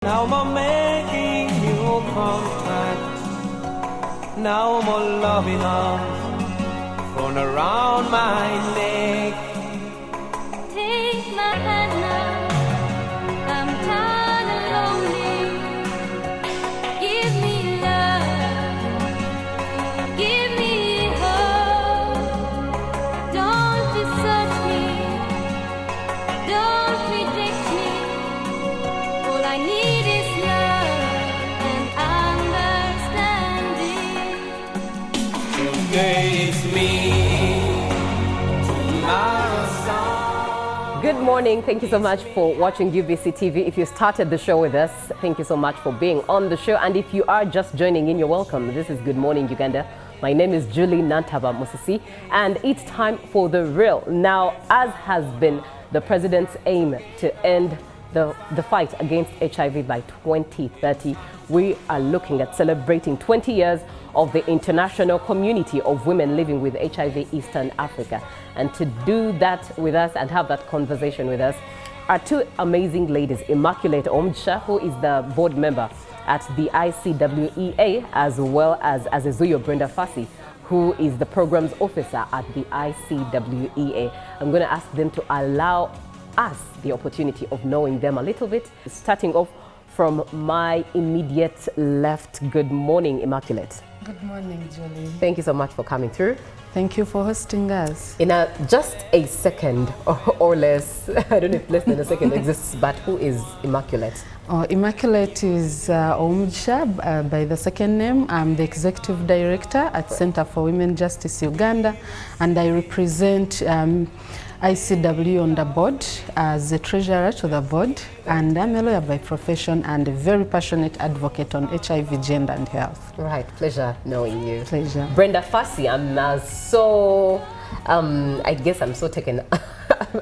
Now I'm making new contact. Now I'm all loving arms thrown around my neck. Take my hand now, I'm tired and lonely. Give me love, give me hope. Don't desert me, don't reject me. All I need is love and understanding. Today it's me, tomorrow's song. Good morning. Thank you so much for watching UBC TV. If you started the show with us, thank you so much for being on the show. And if you are just joining in, you're welcome. This is Good Morning Uganda. My name is Julie Nantaba Musisi, and it's time for The Real. Now, as has been the president's aim to end the fight against HIV by 2030, we are looking at celebrating 20 years of the international community of women living with HIV Eastern Africa. And to do that with us and have that conversation with us are two amazing ladies, Immaculate Omsha, who is the board member at the ICWEA, as well as Azizuyo Brenda Fassi, who is the programs officer at the ICWEA. I'm going to ask them to allow us the opportunity of knowing them a little bit, starting off from my immediate left. Good morning, Immaculate. Good morning, Julie. Thank you so much for coming through. Thank you for hosting us. In just a second or less, I don't know if less than a second exists, but who is Immaculate? Immaculate is Omsha by the second name. I'm the executive director at Center for Women Justice Uganda, and I represent ICW on the board as a treasurer to the board, and I'm a lawyer by profession and a very passionate advocate on HIV, gender and health. Right, pleasure knowing you. Pleasure. Brenda Fassi, I guess I'm so taken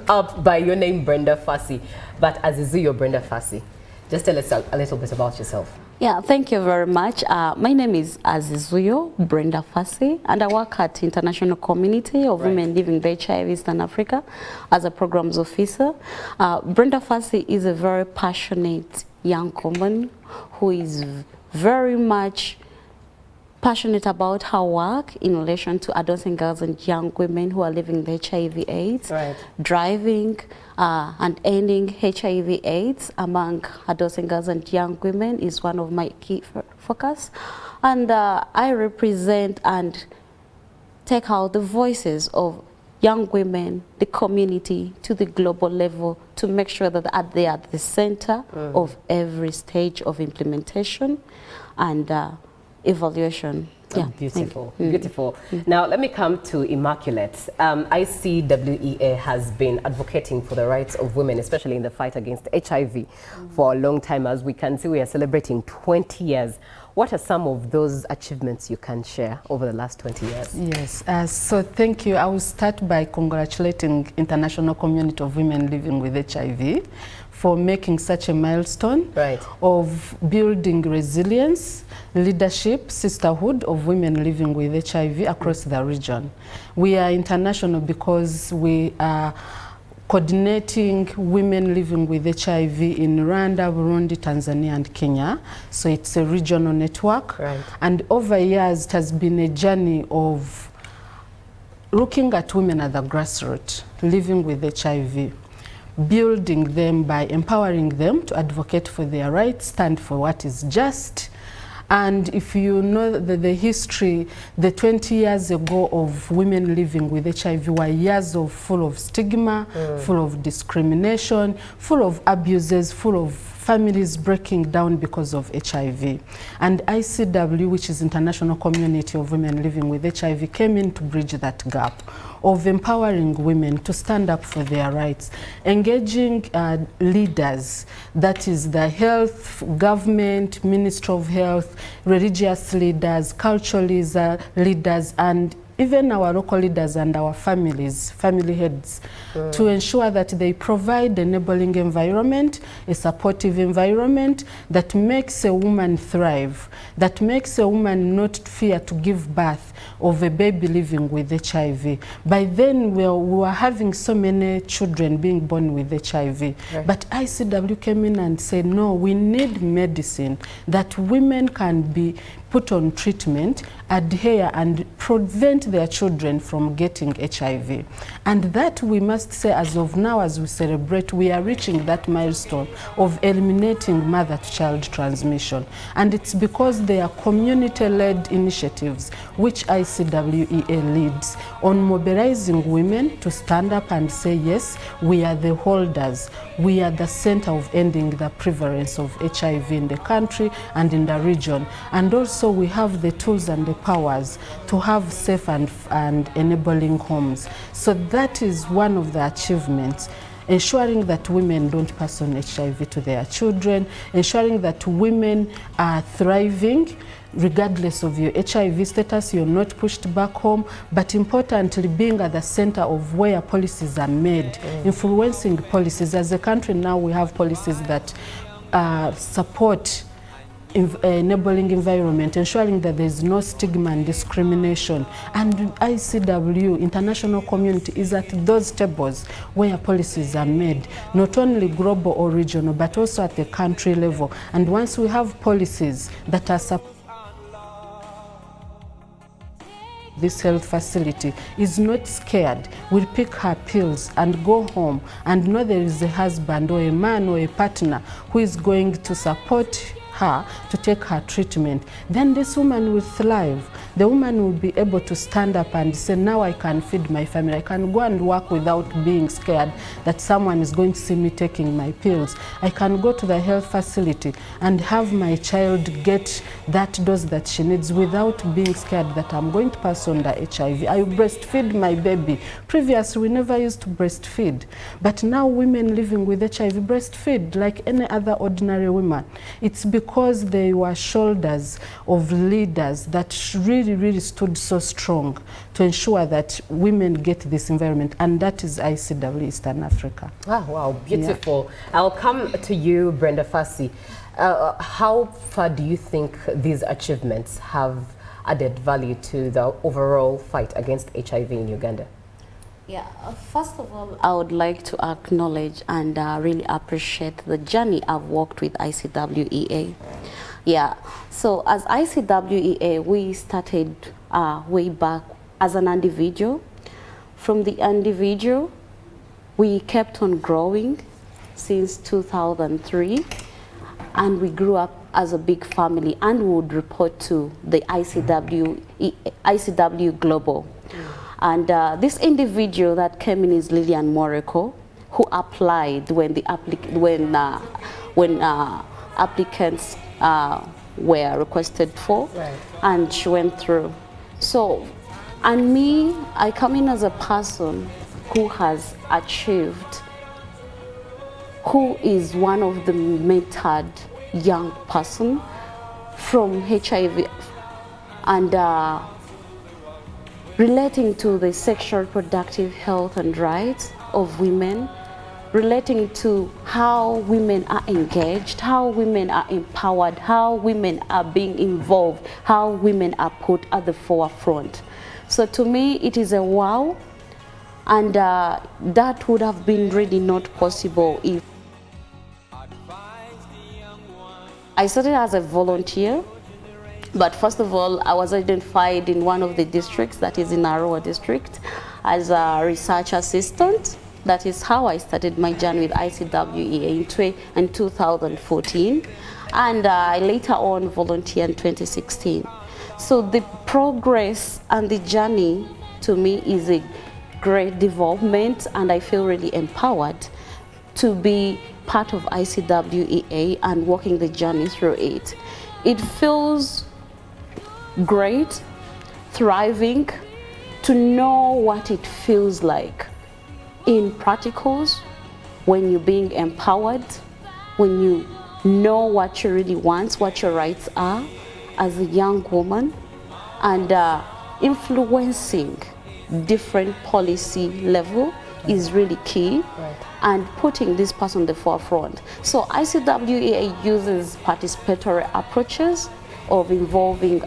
up by your name, Brenda Fassi, but Azizuyo Brenda Fassi. Just tell us a little bit about yourself. Yeah, thank you very much. My name is Azizuyo Brenda Fassi, and I work at International Community of Women Living with HIV Eastern Africa as a programs officer. Brenda Fassi is a very passionate young woman who is very much passionate about her work in relation to adolescent girls and young women who are living with HIV/AIDS, driving and ending HIV/AIDS among adolescent girls and young women is one of my key focus. And I represent and take out the voices of young women, the community, to the global level to make sure that they are at the center of every stage of implementation and evaluation. Yeah, beautiful, beautiful. Now let me come to Immaculate. ICWEA has been advocating for the rights of women, especially in the fight against HIV, for a long time. As we can see, we are celebrating 20 years. What are some of those achievements you can share over the last 20 years? Yes, so thank you. I will start by congratulating International Community of Women Living with HIV for making such a milestone of building resilience, leadership, sisterhood of women living with HIV across the region. We are international because we are coordinating women living with HIV in Rwanda, Burundi, Tanzania, and Kenya. So it's a regional network. And over years, it has been a journey of looking at women at the grassroots, living with HIV, building them by empowering them to advocate for their rights, stand for what is just. And if you know the history, the 20 years ago of women living with HIV were years full of stigma, full of discrimination, full of abuses, full of families breaking down because of HIV. And ICW, which is International Community of Women Living with HIV, came in to bridge that gap of empowering women to stand up for their rights, engaging leaders, that is the health, government, Ministry of Health, religious leaders, cultural leaders, and even our local leaders and our families, family heads, to ensure that they provide enabling environment, a supportive environment that makes a woman thrive, that makes a woman not fear to give birth of a baby living with HIV. By then, we were having so many children being born with HIV. Right. But ICW came in and said, no, we need medicine that women can be put on treatment, adhere and prevent their children from getting HIV. And that, we must say, as of now, as we celebrate, we are reaching that milestone of eliminating mother-to-child transmission. And it's because they are community-led initiatives, which ICWEA leads, on mobilizing women to stand up and say, yes, we are the holders, we are the center of ending the prevalence of HIV in the country and in the region. And also we have the tools and the powers to have safe and enabling homes. So that is one of the achievements, ensuring that women don't pass on HIV to their children, ensuring that women are thriving regardless of your HIV status, you're not pushed back home, but importantly being at the center of where policies are made, influencing policies. As a country now, we have policies that support enabling environment, ensuring that there is no stigma and discrimination. And ICW, international community, is at those tables where policies are made, not only global or regional, but also at the country level. And once we have policies that are this health facility is not scared, will pick her pills and go home and know there is a husband or a man or a partner who is going to support her to take her treatment, then this woman will thrive. The woman will be able to stand up and say, now I can feed my family. I can go and work without being scared that someone is going to see me taking my pills. I can go to the health facility and have my child get that dose that she needs without being scared that I'm going to pass on the HIV. I will breastfeed my baby. Previously, we never used to breastfeed. But now women living with HIV breastfeed like any other ordinary woman. It's because they were shoulders of leaders that really stood so strong to ensure that women get this environment, and that is ICW Eastern Africa. Ah, wow, beautiful. Yeah. I'll come to you, Brenda Fassie. How far do you think these achievements have added value to the overall fight against HIV in Uganda? Yeah, first of all, I would like to acknowledge and really appreciate the journey I've walked with ICWEA. Yeah, so as ICWEA, we started way back as an individual. From the individual, we kept on growing since 2003, and we grew up as a big family and would report to the ICW Global. And this individual that came in is Lillian Moreko, who applied when the applicants were requested for, right. And she went through. So, and me, I come in as a person who has achieved, who is one of the mentored young person from HIV and relating to the sexual reproductive health and rights of women, relating to how women are engaged, how women are empowered, how women are being involved, how women are put at the forefront. So to me, it is a wow, and that would have been really not possible if I started as a volunteer. But first of all, I was identified in one of the districts, that is in Arua district, as a research assistant. That is how I started my journey with ICWEA in 2014. And I later on volunteered in 2016. So the progress and the journey to me is a great development, and I feel really empowered to be part of ICWEA and walking the journey through it. It feels great, thriving, to know what it feels like in practicals, when you're being empowered, when you know what you really want, what your rights are as a young woman, and influencing different policy level is really key, and putting this person on the forefront. So ICWEA uses participatory approaches of involving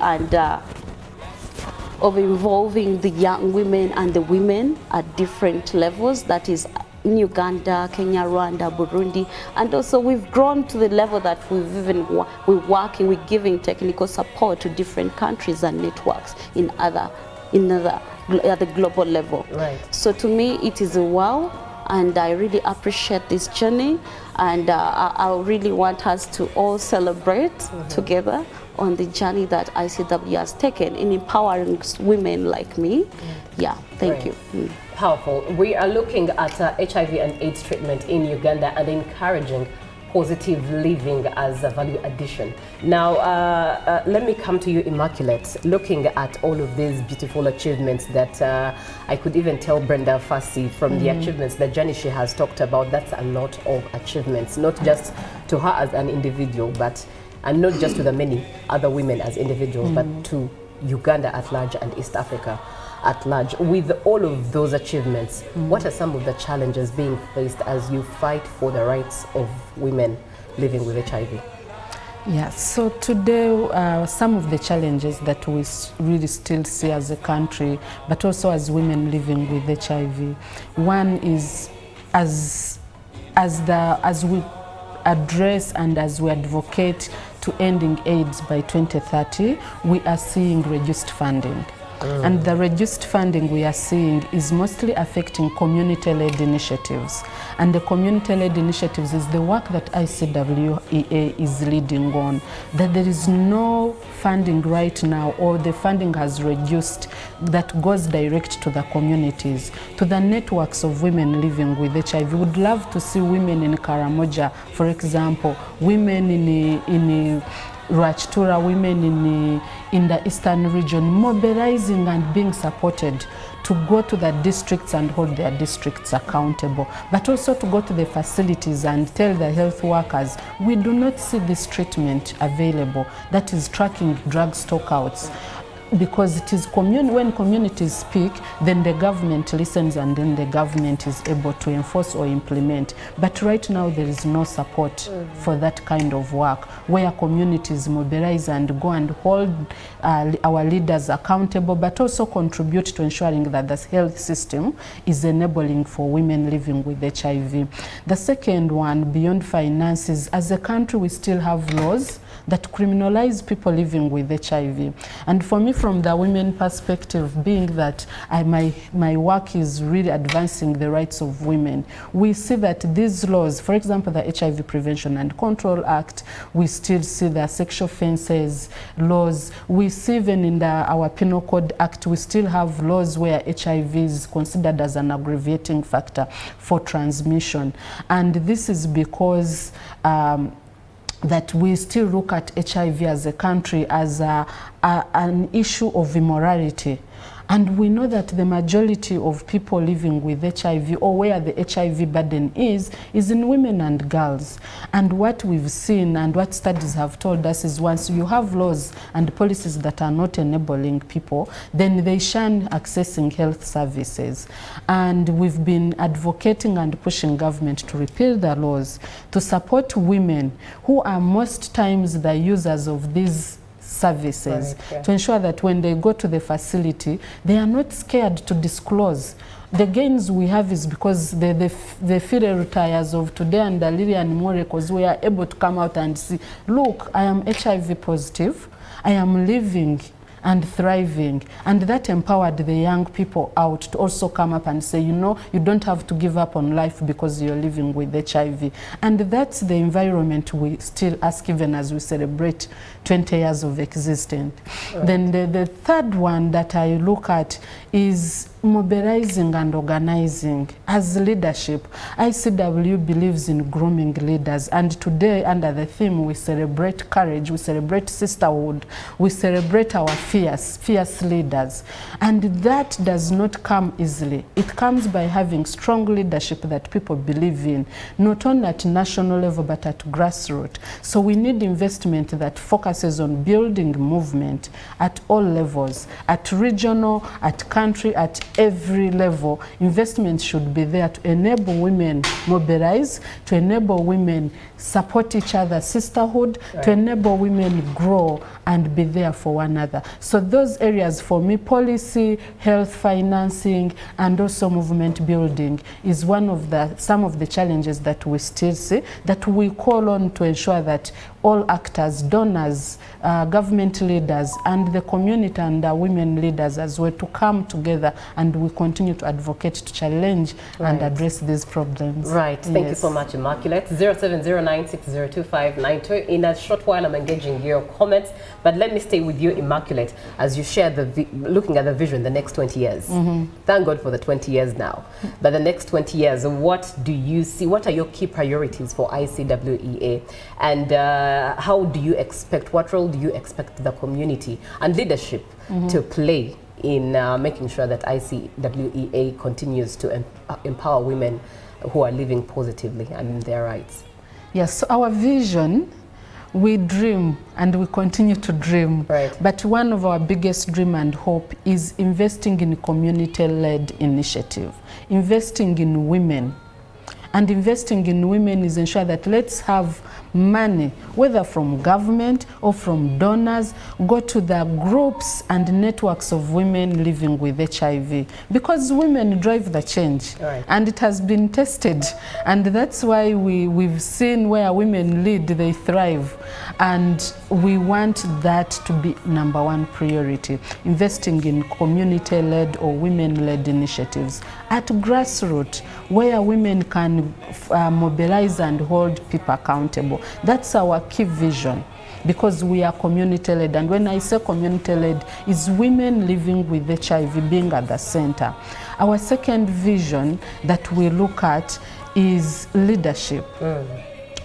the young women and the women at different levels, that is in Uganda, Kenya, Rwanda, Burundi, and also we've grown to the level that we're giving technical support to different countries and networks at the global level. So to me, it is a wow, and I really appreciate this journey, and I really want us to all celebrate together on the journey that ICW has taken in empowering women like me. Yeah, thank you. Powerful. We are looking at HIV and AIDS treatment in Uganda and encouraging positive living as a value addition. Now, let me come to you, Immaculate. Looking at all of these beautiful achievements that I could even tell Brenda Fassi from the achievements, the journey she has talked about, that's a lot of achievements, not just to her as an individual, and not just to the many other women as individuals, but to Uganda at large and East Africa at large. With all of those achievements, what are some of the challenges being faced as you fight for the rights of women living with HIV? Yeah, so today some of the challenges that we really still see as a country, but also as women living with HIV. One is as we address and as we advocate to ending AIDS by 2030, we are seeing reduced funding. And the reduced funding we are seeing is mostly affecting community-led initiatives. And the community-led initiatives is the work that ICWEA is leading on. That there is no funding right now, or the funding has reduced, that goes direct to the communities, to the networks of women living with HIV. We would love to see women in Karamoja, for example, women in Rwachtura, women in the eastern region, mobilizing and being supported to go to the districts and hold their districts accountable, but also to go to the facilities and tell the health workers, we do not see this treatment available, that is tracking drug stockouts. Because it is when communities speak, then the government listens, and then the government is able to enforce or implement. But right now there is no support for that kind of work, where communities mobilize and go and hold our leaders accountable, but also contribute to ensuring that the health system is enabling for women living with HIV. The second one, beyond finances, as a country we still have laws that criminalize people living with HIV. And for me, from the women perspective, being that my work is really advancing the rights of women, we see that these laws, for example, the HIV Prevention and Control Act, we still see the sexual offences laws. We see even in our Penal Code Act, we still have laws where HIV is considered as an aggravating factor for transmission. And this is because that we still look at HIV as a country as an issue of immorality. And we know that the majority of people living with HIV, or where the HIV burden is in women and girls. And what we've seen and what studies have told us is once you have laws and policies that are not enabling people, then they shun accessing health services. And we've been advocating and pushing government to repeal the laws to support women who are most times the users of these services, to ensure that when they go to the facility, they are not scared to disclose. The gains we have is because the filial retires of today and the Lilian Morekos, we are able to come out and see, look, I am HIV positive, I am living and thriving, and that empowered the young people out to also come up and say, you know, you don't have to give up on life because you're living with HIV. And that's the environment we still ask, even as we celebrate 20 years of existence. Right. Then the third one that I look at is mobilizing and organizing. As leadership, ICW believes in grooming leaders, and today under the theme we celebrate courage, we celebrate sisterhood, we celebrate our fierce leaders. And that does not come easily. It comes by having strong leadership that people believe in, not only at national level but at grassroots. So we need investment that focuses on building movement at all levels, at regional, at country, at every level. Investment should be there to enable women mobilize, to enable women support each other, sisterhood, right, to enable women grow and be there for one another. So those areas for me, policy, health, financing, and also movement building is some of the challenges that we still see, that we call on to ensure that all actors, donors, government leaders, and the community and the women leaders as well to come together, and we continue to advocate, to challenge, right, and address these problems. Right. Thank you so much, Immaculate. 0709602592. In a short while, I'm engaging your comments, but let me stay with you, Immaculate, as you share looking at the vision the next 20 years. Thank God for the 20 years now. But the next 20 years, what do you see? What are your key priorities for ICWEA? And how do you expect, what role do you expect the community and leadership to play in making sure that ICWEA continues to empower women who are living positively and in their rights? Yes, so our vision, we dream and we continue to dream. Right. But one of our biggest dream and hope is investing in community-led initiative, investing in women. And investing in women is ensure that let's have money, whether from government or from donors, go to the groups and networks of women living with HIV, because women drive the change. Right. And it has been tested, and that's why we've seen where women lead, they thrive, and we want that to be #1 priority, investing in community-led or women-led initiatives at grassroots where women can mobilize and hold people accountable. That's our key vision, because we are community-led. And when I say community-led, is women living with HIV being at the center. Our second vision that we look at is leadership.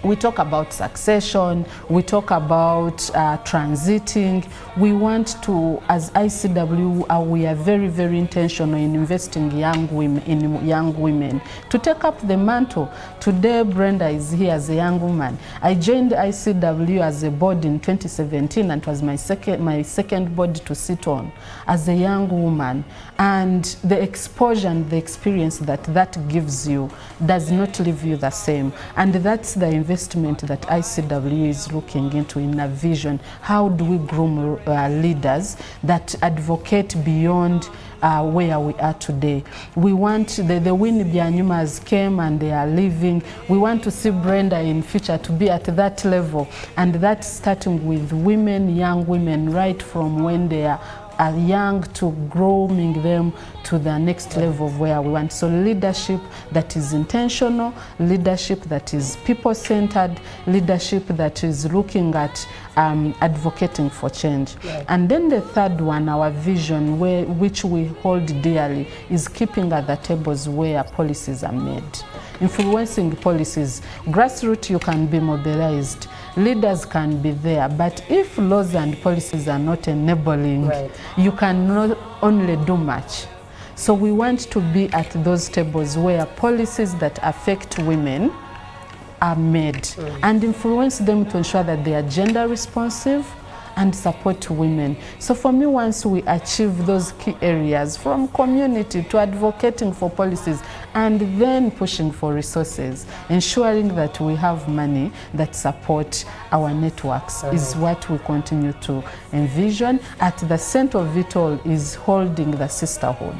We talk about succession, we talk about transiting. We want to, as ICW, we are very, very intentional in investing in young women to take up the mantle. Today, Brenda is here as a young woman. I joined ICW as a board in 2017, and it was my second board to sit on as a young woman. And the exposure and the experience that gives you does not leave you the same. And that's the investment that ICW is looking into in a vision. How do we groom leaders that advocate beyond where we are today? We want the Winnie Byanyumas came and they are leaving. We want to see Brenda in future to be at that level, and that's starting with women, young women, right from when they are young, to grooming them to the next level of where we want. So leadership that is intentional, leadership that is people-centered, leadership that is looking at advocating for change. Right. And then the third one, our vision, which we hold dearly, is keeping at the tables where policies are made. Influencing policies. Grassroots, you can be mobilized. Leaders can be there, but if laws and policies are not enabling, right, you cannot only do much. So we want to be at those tables where policies that affect women are made and influence them to ensure that they are gender responsive and support women. So for me, once we achieve those key areas, from community to advocating for policies and then pushing for resources, ensuring that we have money that support our networks, is what we continue to envision. At the center of it all is holding the sisterhood,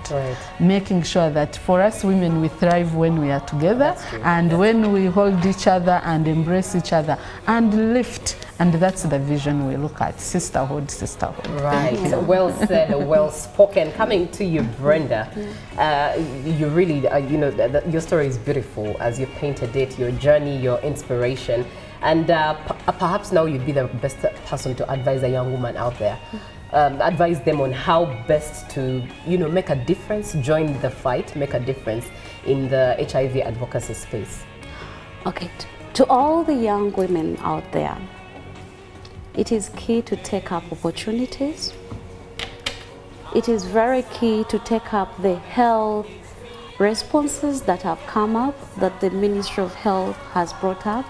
making sure that for us women, we thrive when we are together, and when we hold each other and embrace each other and lift. And that's the vision we look at, sisterhood, sisterhood. Right, well said, well spoken. Coming to you, Brenda, you really, you know, your story is beautiful as you painted it, your journey, your inspiration. And perhaps now you'd be the best person to advise a young woman out there. Advise them on how best to, make a difference, join the fight, make a difference in the HIV advocacy space. Okay, to all the young women out there, it is key to take up opportunities. It is very key to take up the health responses that have come up, that the Ministry of Health has brought up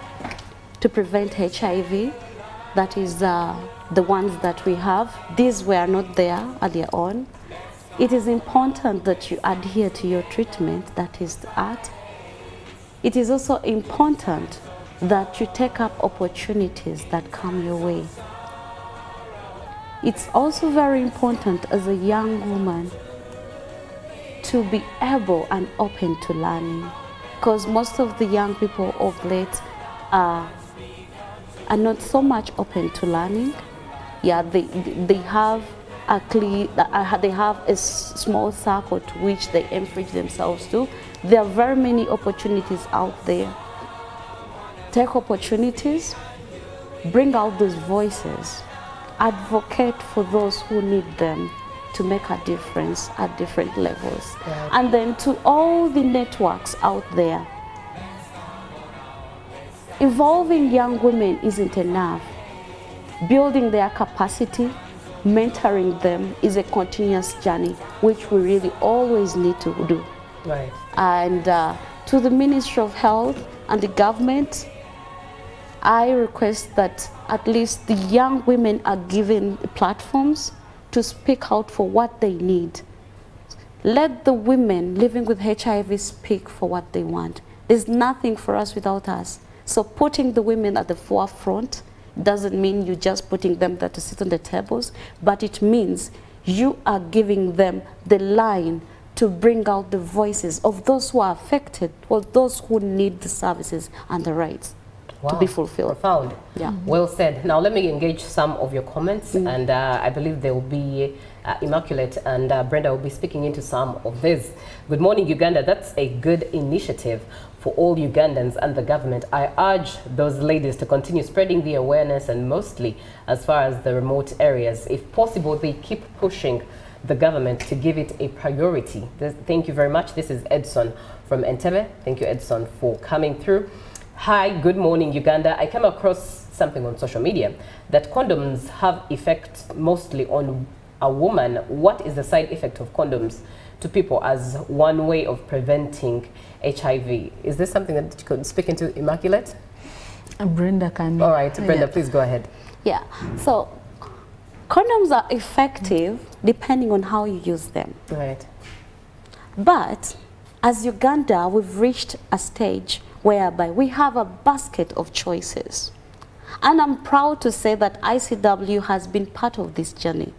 to prevent HIV. That is the ones that we have. These were not there earlier on. It is important that you adhere to your treatment, that is the art. It is also important that you take up opportunities that come your way. It's also very important as a young woman to be able and open to learning, because most of the young people of late are not so much open to learning. Yeah, they have they have a small circle to which they encourage themselves to. There are very many opportunities out there. Take opportunities, bring out those voices, advocate for those who need them to make a difference at different levels. Right. And then to all the networks out there, involving young women isn't enough. Building their capacity, mentoring them is a continuous journey, which we really always need to do. Right. And to the Ministry of Health and the government, I request that at least the young women are given platforms to speak out for what they need. Let the women living with HIV speak for what they want. There's nothing for us without us. So putting the women at the forefront doesn't mean you're just putting them there to sit on the tables, but it means you are giving them the line to bring out the voices of those who are affected or those who need the services and the rights. Wow. To be fulfilled. Profound. Yeah. Well said. Now let me engage some of your comments, and I believe there will be Immaculate and Brenda will be speaking into some of this. Good morning, Uganda. That's a good initiative for all Ugandans and the government. I urge those ladies to continue spreading the awareness, and mostly as far as the remote areas. If possible, they keep pushing the government to give it a priority. Thank you very much. This is Edson from Entebbe. Thank you, Edson, for coming through. Hi, good morning, Uganda. I came across something on social media that condoms have effect mostly on a woman. What is the side effect of condoms to people as one way of preventing HIV? Is this something that you could speak into, Immaculate? Brenda can. All right, Brenda, please go ahead. Yeah, so condoms are effective depending on how you use them. Right. But as Uganda, we've reached a stage whereby we have a basket of choices. And I'm proud to say that ICW has been part of this journey.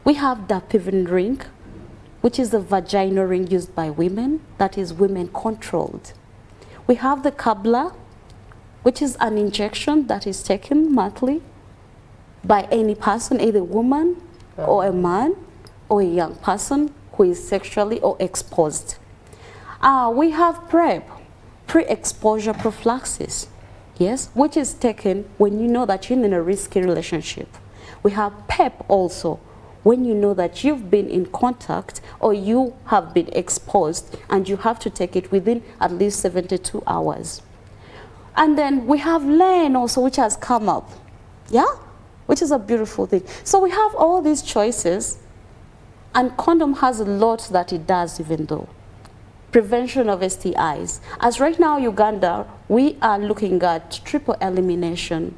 We have the Piven ring, which is the vaginal ring used by women, that is women controlled. We have the Kabla, which is an injection that is taken monthly by any person, either a woman or a man or a young person who is sexually or exposed. We have PrEP, pre-exposure prophylaxis, yes, which is taken when you know that you're in a risky relationship. We have PEP also, when you know that you've been in contact or you have been exposed and you have to take it within at least 72 hours. And then we have LAN also, which has come up, yeah, which is a beautiful thing. So we have all these choices, and condom has a lot that it does even though. Prevention of STIs. As right now, Uganda, we are looking at triple elimination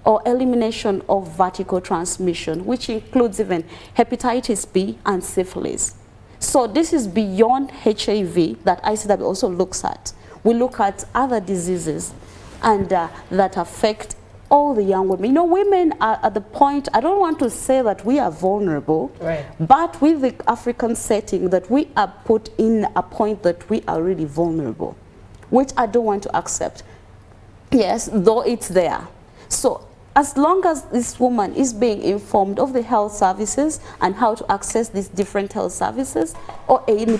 or elimination of vertical transmission, which includes even hepatitis B and syphilis. So this is beyond HIV that ICW also looks at. We look at other diseases and that affect all the young women. You know, women are at the point, I don't want to say that we are vulnerable, right, but with the African setting that we are put in a point that we are really vulnerable, which I don't want to accept. Yes, though it's there. So as long as this woman is being informed of the health services and how to access these different health services, or any,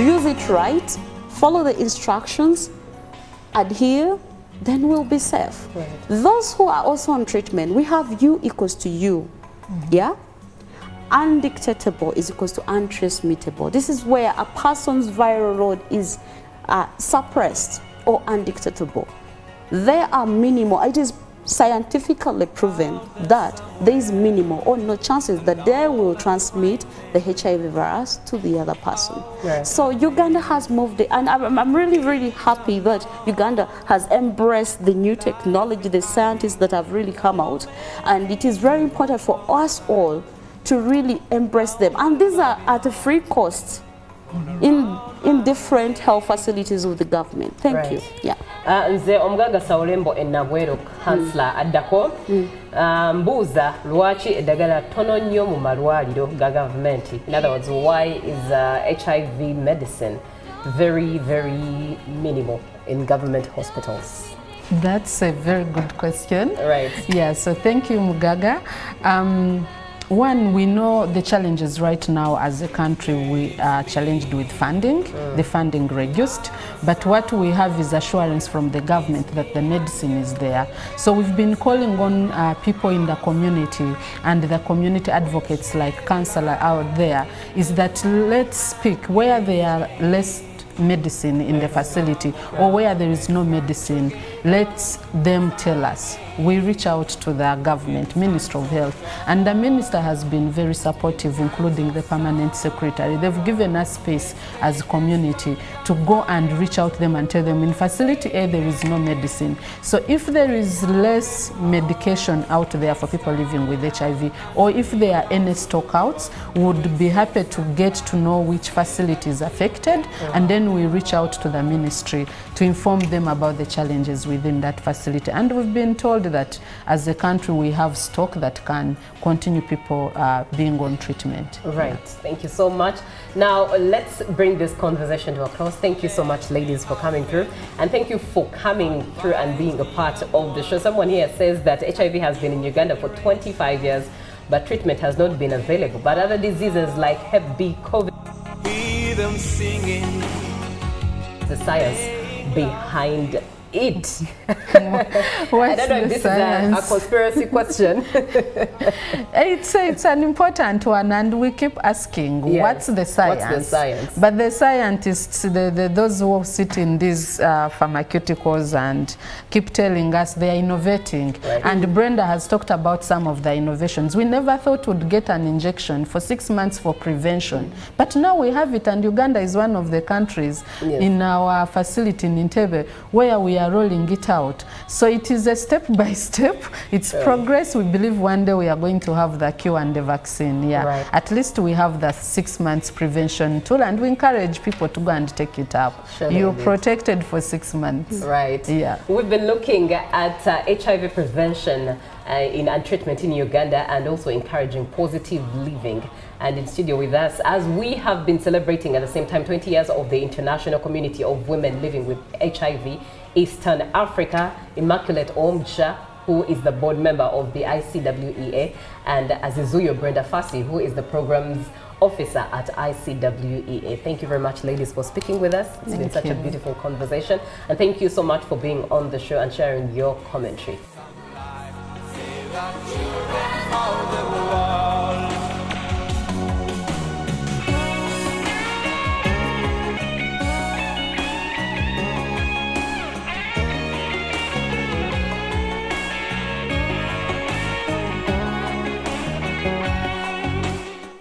use it right, follow the instructions, adhere, then we'll be safe. Right. Those who are also on treatment, we have U equals to U. Yeah? Undetectable is equals to untransmittable. This is where a person's viral load is suppressed or undetectable. They are minimal. It is scientifically proven that there is minimal or no chances that they will transmit the HIV virus to the other person. Right. So Uganda has moved, and I'm really, really happy that Uganda has embraced the new technology, the scientists that have really come out, and it is very important for us all to really embrace them. And these are at a free cost in different health facilities of the government. Thank you. Yeah. Nze Omugaga Saulembo Enabwero Kansla addako mbuuza lwaki eddagala ttono nnyo mu malwaliro ga gavumenti. In other words, why is HIV medicine very, very minimal in government hospitals? That's a very good question. Right. Yeah, so thank you, Mugaga. One, we know the challenges right now as a country. We are challenged with funding. The funding reduced, but what we have is assurance from the government that the medicine is there. So we've been calling on people in the community and the community advocates like Councillor out there, is that let's speak where there are less medicine in the facility or where there is no medicine, let them tell us. We reach out to the government, Minister of Health, and the minister has been very supportive, including the permanent secretary. They've given us space as a community to go and reach out to them and tell them in facility A there is no medicine. So if there is less medication out there for people living with HIV, or if there are any stockouts, we would be happy to get to know which facility is affected, and then we reach out to the ministry to inform them about the challenges within that facility. And we've been told that as a country we have stock that can continue people being on treatment. Right. Yeah. Thank you so much. Now let's bring this conversation to a close. Thank you so much, ladies, for coming through, and thank you for coming through and being a part of the show. Someone here says that HIV has been in Uganda for 25 years, but treatment has not been available. But other diseases like Hep B, COVID, Hear them singing. the science behind it. What's I don't know if this is a conspiracy question. It's an important one, and we keep asking, yes, what's the science? What's the science? But the scientists, those who sit in these pharmaceuticals and keep telling us they are innovating. Right. And Brenda has talked about some of the innovations. We never thought we'd get an injection for 6 months for prevention. But now we have it, and Uganda is one of the countries, yes, in our facility in Entebbe where we are rolling it out. So it is a step by step. It's progress. We believe one day we are going to have the cure and the vaccine. Yeah. Right. At least we have the 6 months prevention tool, and we encourage people to go and take it up. Surely you're protected for 6 months. Right. Yeah. We've been looking at HIV prevention and treatment in Uganda, and also encouraging positive living. And in studio with us, as we have been celebrating at the same time 20 years of the International Community of Women Living with HIV Eastern Africa, Immaculate Omja, who is the board member of the ICWEA, and Azizuyo Brenda Fassi, who is the programs officer at ICWEA. Thank you very much, ladies, for speaking with us. It's been such a beautiful conversation, and thank you so much for being on the show and sharing your commentary. All the world.